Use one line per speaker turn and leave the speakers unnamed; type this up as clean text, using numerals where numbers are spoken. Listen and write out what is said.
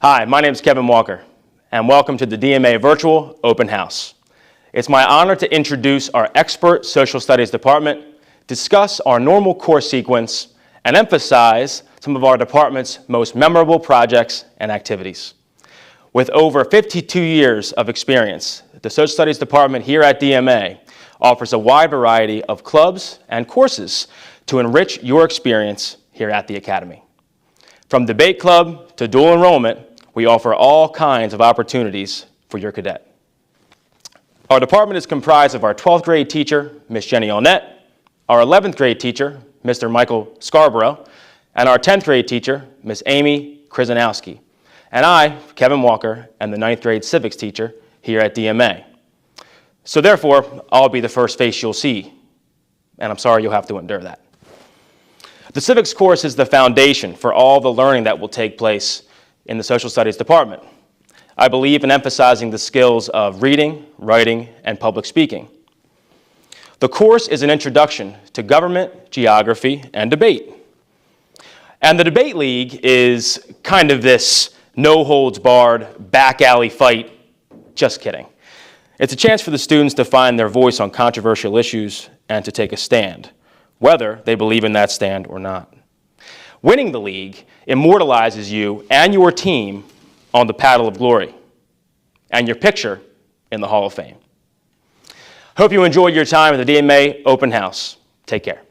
Hi, my name is Kevin Walker, and welcome to the DMA Virtual Open House. It's my honor to introduce our expert social studies department, discuss our normal course sequence, and emphasize some of our department's most memorable projects and activities. With over 52 years of experience, the social studies department here at DMA offers a wide variety of clubs and courses to enrich your experience here at the Academy. From debate club to dual enrollment, we offer all kinds of opportunities for your cadet. Our department is comprised of our 12th grade teacher, Miss Jenny Allnett, our 11th grade teacher, Mr. Michael Scarborough, and our 10th grade teacher, Miss Amy Krzyzanowski. And I, Kevin Walker, am the 9th grade civics teacher here at DMA. So therefore, I'll be the first face you'll see, and I'm sorry you'll have to endure that. The civics course is the foundation for all the learning that will take place in the social studies department. I believe in emphasizing the skills of reading, writing, and public speaking. The course is an introduction to government, geography, and debate. And the debate league is kind of this no-holds-barred, back-alley fight. Just kidding. It's a chance for the students to find their voice on controversial issues and to take a stand, whether they believe in that stand or not. Winning the league immortalizes you and your team on the paddle of glory and your picture in the Hall of Fame. Hope you enjoyed your time at the DMA Open House. Take care.